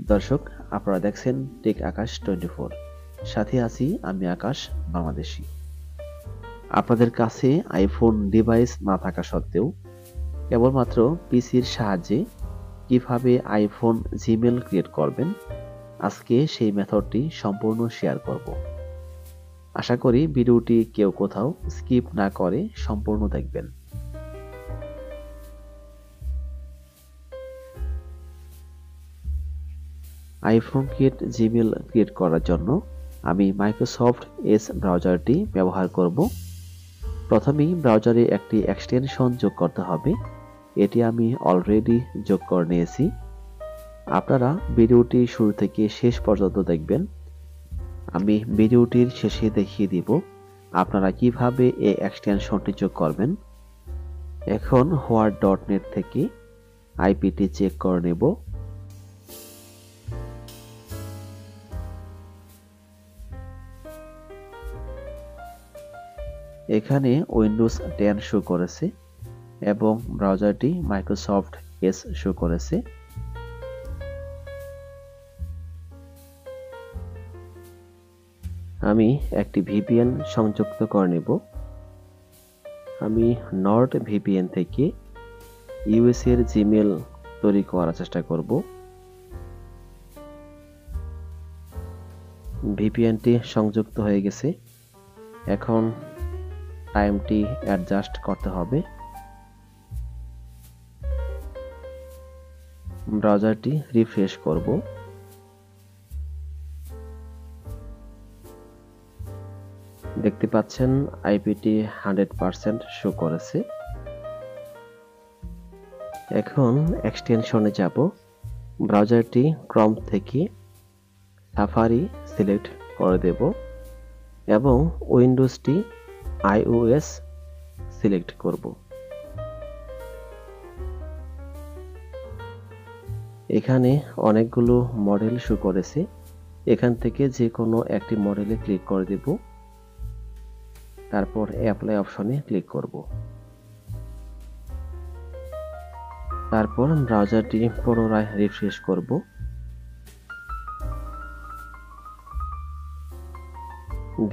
দর্শক, আপনারা দেখছেন টেক আকাশ 24। সাথে আছি আমি আকাশ, বাংলাদেশি। আপনাদের কাছে আইফোন ডিভাইস না থাকা সত্ত্বেও কেবলমাত্র পিসির সাহায্যে কিভাবে আইফোন জিমেল ক্রিয়েট করবেন, আজকে সেই মেথডটি সম্পূর্ণ শেয়ার করব। আশা করি ভিডিওটি কেউ কোথাও স্কিপ না করে সম্পূর্ণ দেখবেন। আইফোন জিমেল ক্রিয়েট করার জন্য আমি মাইক্রোসফট এজ ব্রাউজারটি ব্যবহার করব। প্রথমেই ব্রাউজারে একটি এক্সটেনশন যোগ করতে হবে। এটি আমি অলরেডি যোগ করে নিয়েছি। আপনারা ভিডিওটি শুরু থেকে শেষ পর্যন্ত দেখবেন। আমি ভিডিওটির শেষে দেখিয়ে দিব আপনারা কিভাবে এই এক্সটেনশনটি যোগ করবেন। এখন হোয়াট.নেট থেকে আইপিটি চেক করে নেব। এখানে উইন্ডোজ 10 শো করেছে এবং ব্রাউজারটি মাইক্রোসফট এজ শো করেছে। আমি একটি ভিপিএন সংযুক্ত করে নেব। আমি নর্ড ভিপিএন থেকে ইউএস এর জিমেল তৈরি করার চেষ্টা করব। ভিপিএনটি সংযুক্ত হয়ে গেছে। এখন টাইমটি অ্যাডজাস্ট করতে হবে। ব্রাউজারটি রিফ্রেশ করব। দেখতে পাচ্ছেন আইপিটি 100% শো করেছে। এখন এক্সটেনশনে যাব। ব্রাউজারটি ক্রম থেকে সাফারি সিলেক্ট করে দেব এবং উইন্ডোজটি আইওএস সিলেক্ট করব। এখানে অনেকগুলো মডেল শো করেছে। এখান থেকে যে কোনো একটি মডেলে ক্লিক করে দেব, তারপর অ্যাপ্লাই অপশনে ক্লিক করব। তারপর ব্রাউজারটি পুনরায় রিফ্রেশ করব।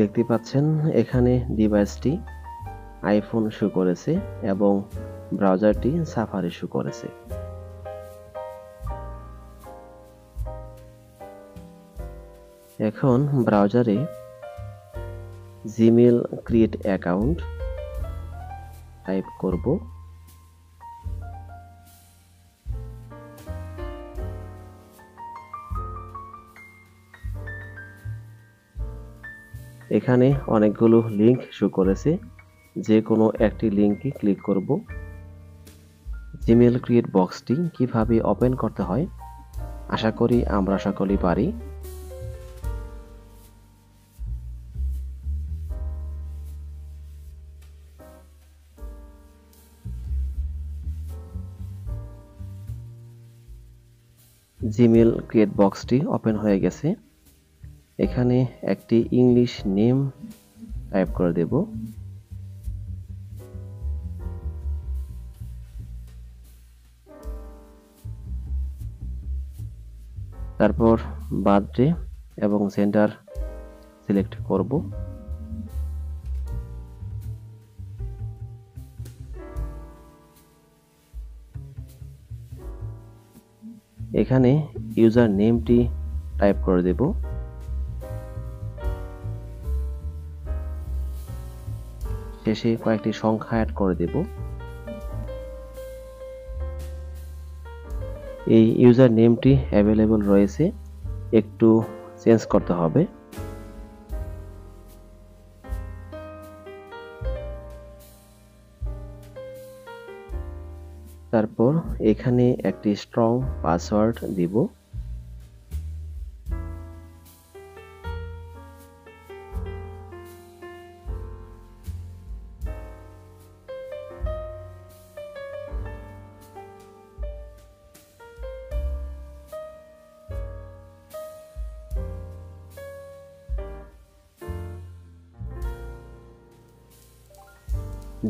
দেখতে পাচ্ছেন এখানে ডিভাইসটি আইফোন শো করেছে এবং ব্রাউজারটি সাফারি শো করেছে। এখন ব্রাউজারে জিমেল ক্রিয়েট অ্যাকাউন্ট টাইপ করব। এখানে অনেকগুলো লিংক শো করেছে, যে কোনো একটি লিংকে ক্লিক করব। জিমেল ক্রিয়েট বক্সটি কিভাবে ওপেন করতে হয় আশা করি আমরা সকলেই পারি। জিমেল ক্রিয়েট বক্সটি ওপেন হয়ে গেছে। এখানে একটি ইংলিশ নেম টাইপ করে দেব। তারপর বার্থডে এবং জেন্ডার সিলেক্ট করব। এখানে ইউজার নেমটি টাইপ করে দেব। শেষে কয়েকটি সংখ্যা অ্যাড করে দেব। এই ইউজার নেমটি অ্যাভেলেবল রয়েছে, একটু চেঞ্জ করতে হবে। তারপর এখানে একটি স্ট্রং পাসওয়ার্ড দিব।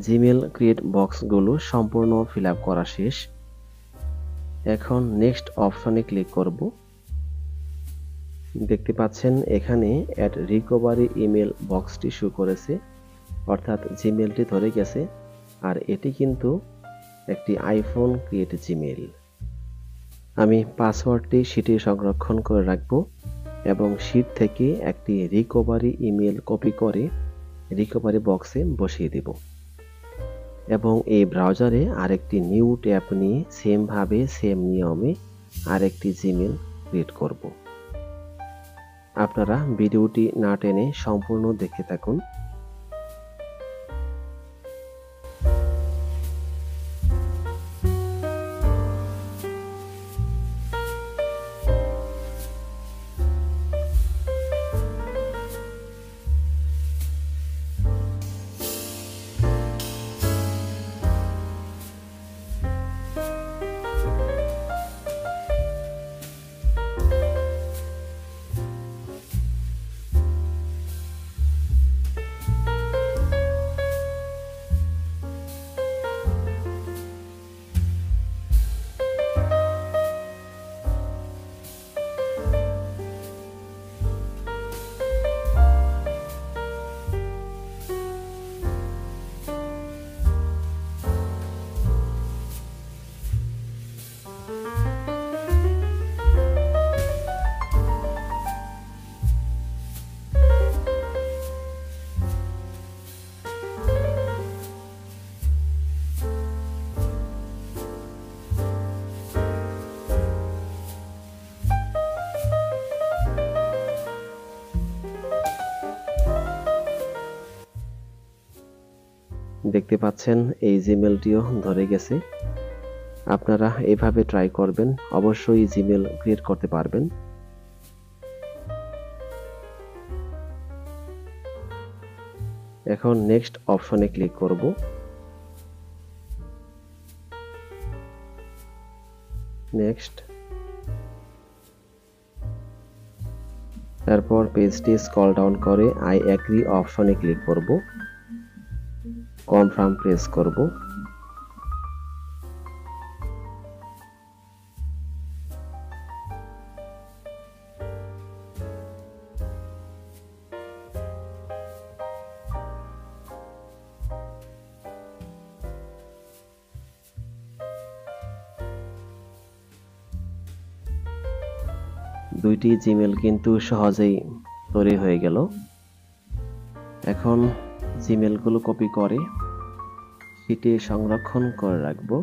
জিমেল ক্রিয়েট বক্সগুলো সম্পূর্ণ ফিল আপ করা শেষ। এখন নেক্সট অপশনে ক্লিক করব। দেখতে পাচ্ছেন এখানে অ্যাড রিকভারি ইমেল বক্সটি শো করেছে, অর্থাৎ জিমেলটি ধরে গেছে। আর এটি কিন্তু একটি আইফোন ক্রিয়েট জিমেল। আমি পাসওয়ার্ডটি শিটে সংরক্ষণ করে রাখব এবং শিট থেকে একটি রিকভারি ইমেল কপি করে রিকভারি বক্সে বসিয়ে দেব এবং এই ব্রাউজারে আরেকটি নিউ ট্যাব নিয়ে সেম নিয়মে আরেকটি জিমেল ক্রিয়েট করব। আপনারা ভিডিওটি না টেনে সম্পূর্ণ দেখতে থাকুন। দেখতে পাচ্ছেন এই জিমেলটিও ধরে গেছে। আপনারা এভাবে ট্রাই করবেন, অবশ্যই জিমেল ক্রিয়েট করতে পারবেন। এখন নেক্সট অপশনে ক্লিক করব। নেক্সট, তারপর পেজটি স্ক্রল ডাউন করে আই এগ্রি অপশনে ক্লিক করব, কনফার্ম প্রেস করব। দুইটি জিমেল কিন্তু সহজেই তৈরি হয়ে গেল। এখন জিমেলগুলো কপি করে শিটে সংরক্ষণ করে রাখবো।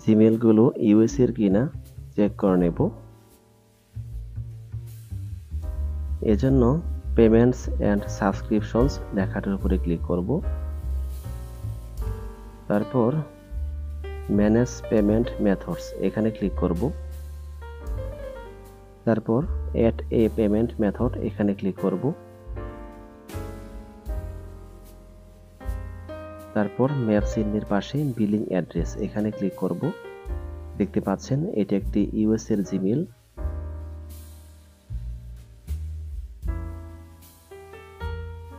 জিমেলগুলো ইউএস এর কিনা চেক করে নেব। এজন্য পেমেন্টস এন্ড সাবস্ক্রিপশনস লেখাটার উপরে ক্লিক করব। তারপর ম্যানেজ পেমেন্ট মেথডস এখানে ক্লিক করব। তারপর এড এ পেমেন্ট মেথড এখানে ক্লিক করব। তারপর ম্যাপ চিহ্নের পাশে বিলিং অ্যাড্রেস এখানে ক্লিক করব। দেখতে পাচ্ছেন এটি একটি ইউএস এর জিমেল।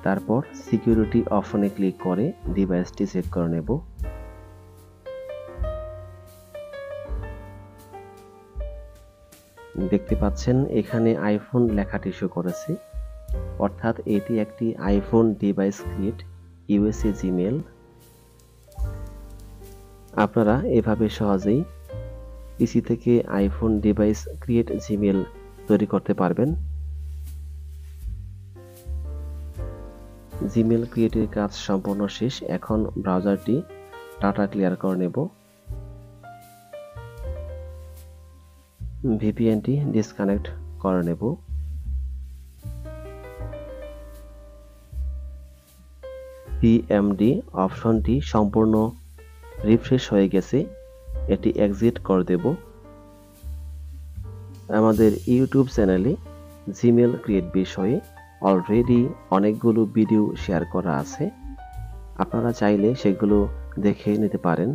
তারপর সিকিউরিটি অপশনে ক্লিক করে ডিভাইসটি চেক করে নেব। দেখতে পাচ্ছেন এখানে আইফোন লেখাটি শো করেছে, অর্থাৎ এটি একটি iPhone device create USA Gmail. আপনারা এভাবে সহজেই পিসি থেকে আইফোন ডিভাইস ক্রিয়েট জিমেল তৈরি করতে পারবেন। জিমেল ক্রিয়েটের কাজ সম্পূর্ণ শেষ। এখন ব্রাউজারটি ডাটা ক্লিয়ার করে নেব। ভিপিএনটি ডিসকানেক্ট করে নেব। সিএমডি অপশনটি সম্পূর্ণ রিফ্রেশ হয়ে গেছে, এটি এক্সিট করে দেব। আমাদের ইউটিউব চ্যানেলে জিমেল ক্রিয়েট বিষয়ে অলরেডি অনেকগুলো ভিডিও শেয়ার করা আছে, আপনারা চাইলে সেগুলো দেখে নিতে পারেন।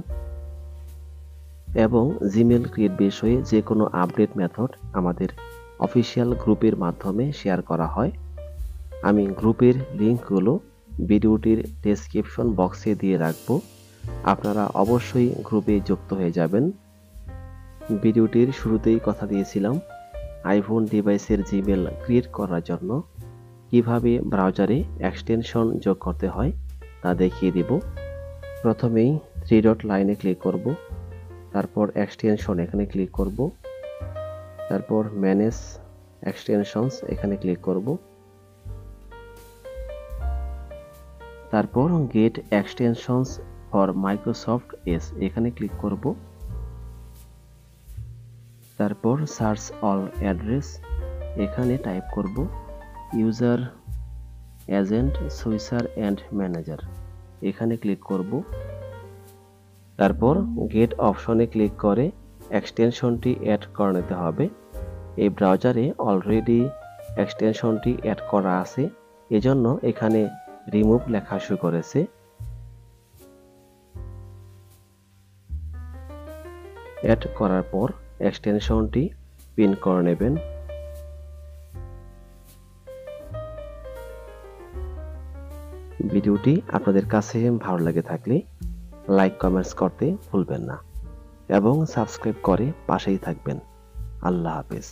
এবং জিমেল ক্রিয়েট বিষয়ে যে কোনো আপডেট মেথড আমাদের অফিসিয়াল গ্রুপের মাধ্যমে শেয়ার করা হয়। আমি গ্রুপের লিঙ্কগুলো ভিডিওটির ডেসক্রিপশন বক্সে দিয়ে রাখবো, আপনারা অবশ্যই গ্রুপে যুক্ত হয়ে যাবেন। ভিডিওটির শুরুতেই কথা দিয়েছিলাম আইফোন ডিভাইসের জিমেল ক্রিয়েট করার জন্য কিভাবে ব্রাউজারে এক্সটেনশন যোগ করতে হয় তা দেখিয়ে দিব। প্রথমেই 3 ডট লাইনে ক্লিক করব, তারপর এক্সটেনশন এখানে ক্লিক করব, তারপর ম্যানেজ এক্সটেনশনস এখানে ক্লিক করব, তারপর get extensions for Microsoft Edge এখানে ক্লিক করব, তারপর সার্চ অল অ্যাড্রেস এখানে টাইপ করব user agent switcher and manager এখানে ক্লিক করব, তারপর গেট অপশনে ক্লিক করে এক্সটেনশনটি অ্যাড করে নিতে হবে। এই ব্রাউজারে অলরেডি এক্সটেনশনটি অ্যাড করা আছে, এজন্য এখানে রিমুভ লেখা শো করেছে। অ্যাড করার পর এক্সটেনশনটি পিন করে নেবেন। ভিডিওটি আপনাদের কাছে ভালো লাগে থাকলে লাইক কমেন্টস করতে ভুলবেন না এবং সাবস্ক্রাইব করে পাশেই থাকবেন। আল্লাহ হাফেজ।